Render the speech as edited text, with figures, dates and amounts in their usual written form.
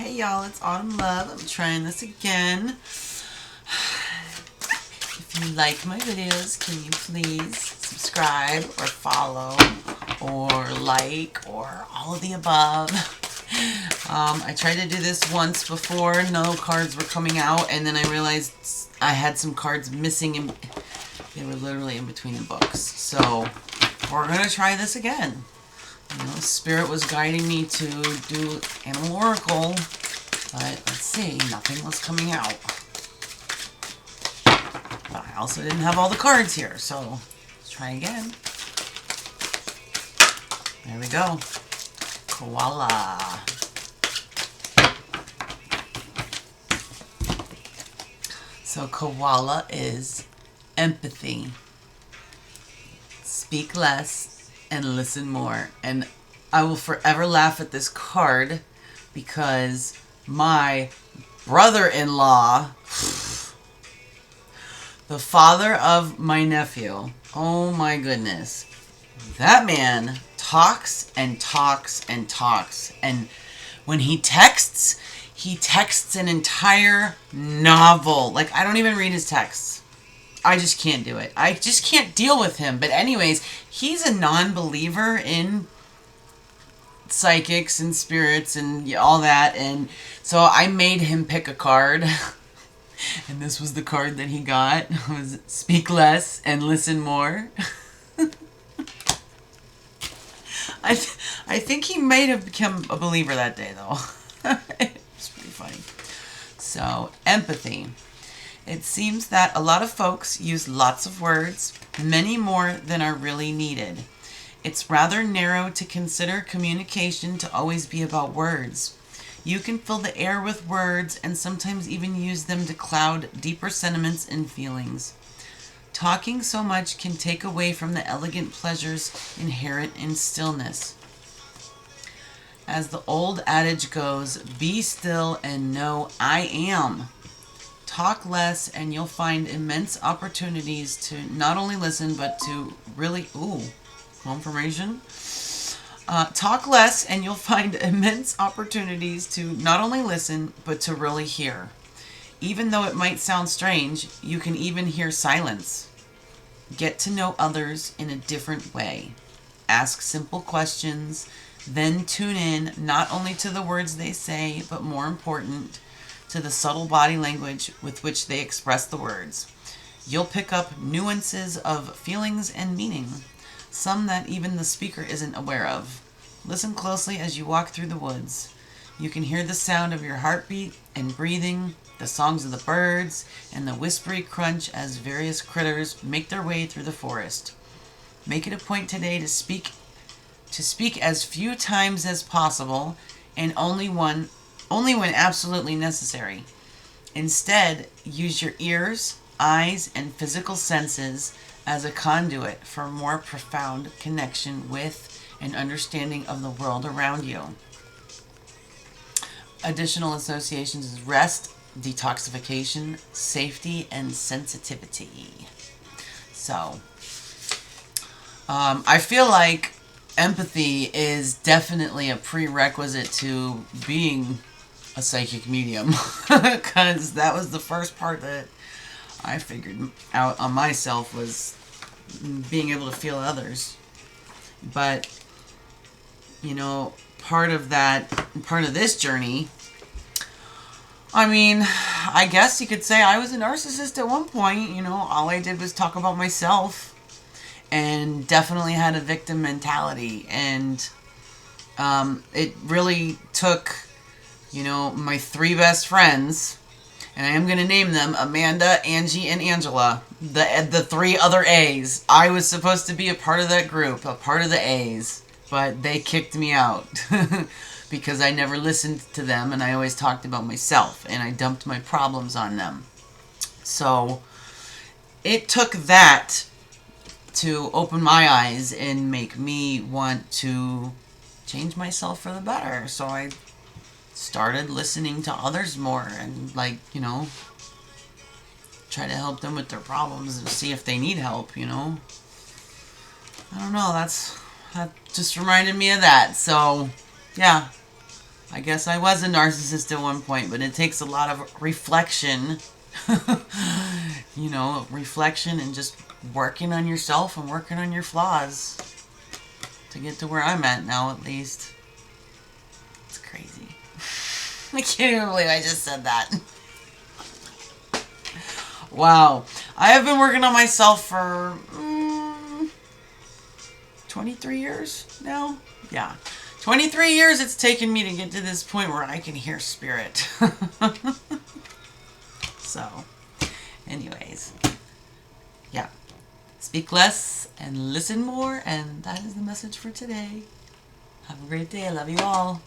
Hey y'all, it's Autumn Love. I'm trying this again. If you like my videos, can you please subscribe or follow or like or all of the above? I tried to do this once before. No cards were coming out, and then I realized I had some cards missing, and they were literally in between the books. So we're going to try this again. You know, Spirit was guiding me to do Animal Oracle, but let's see, nothing was coming out. But I also didn't have all the cards here, so let's try again. There we go. Koala. So koala is empathy. Speak less and listen more. And I will forever laugh at this card because my brother-in-law, the father of my nephew, oh my goodness, that man talks and talks and talks. And when he texts an entire novel. Like, I don't even read his texts. I just can't do it. I just can't deal with him. But anyways, he's a non-believer in psychics and spirits and all that. And so I made him pick a card. And this was the card that he got. It was Speak Less and Listen More. I think he might have become a believer that day, though. It's pretty funny. So, empathy. It seems that a lot of folks use lots of words, many more than are really needed. It's rather narrow to consider communication to always be about words. You can fill the air with words and sometimes even use them to cloud deeper sentiments and feelings. Talking so much can take away from the elegant pleasures inherent in stillness. As the old adage goes, be still and know I am. Talk less and you'll find immense opportunities to not only listen, but to really, confirmation. Talk less and you'll find immense opportunities to not only listen, but to really hear. Even though it might sound strange, you can even hear silence. Get to know others in a different way. Ask simple questions, then tune in not only to the words they say, but more important, to the subtle body language with which they express the words. You'll pick up nuances of feelings and meaning, some that even the speaker isn't aware of. Listen closely as you walk through the woods. You can hear the sound of your heartbeat and breathing, the songs of the birds, and the whispery crunch as various critters make their way through the forest. Make it a point today to speak as few times as possible, and only when absolutely necessary. Instead, use your ears, eyes, and physical senses as a conduit for more profound connection with and understanding of the world around you. Additional associations is rest, detoxification, safety, and sensitivity. So, I feel like empathy is definitely a prerequisite to being a psychic medium, because that was the first part that I figured out on myself, was being able to feel others. But, you know, part of this journey, I mean, I guess you could say I was a narcissist at one point. You know, all I did was talk about myself, and definitely had a victim mentality. And it really took, you know, my three best friends, and I am going to name them Amanda, Angie, and Angela, the three other A's. I was supposed to be a part of that group, a part of the A's, but they kicked me out because I never listened to them, and I always talked about myself, and I dumped my problems on them. So it took that to open my eyes and make me want to change myself for the better. So I started listening to others more and, like, you know, try to help them with their problems and see if they need help, you know. I don't know, that just reminded me of that. So, yeah, I guess I was a narcissist at one point, but it takes a lot of reflection. You know, reflection and just working on yourself and working on your flaws to get to where I'm at now, at least. It's crazy. I can't even believe I just said that. Wow. I have been working on myself for 23 years now? Yeah. 23 years it's taken me to get to this point where I can hear spirit. So, anyways. Yeah. Speak less and listen more, and that is the message for today. Have a great day. I love you all.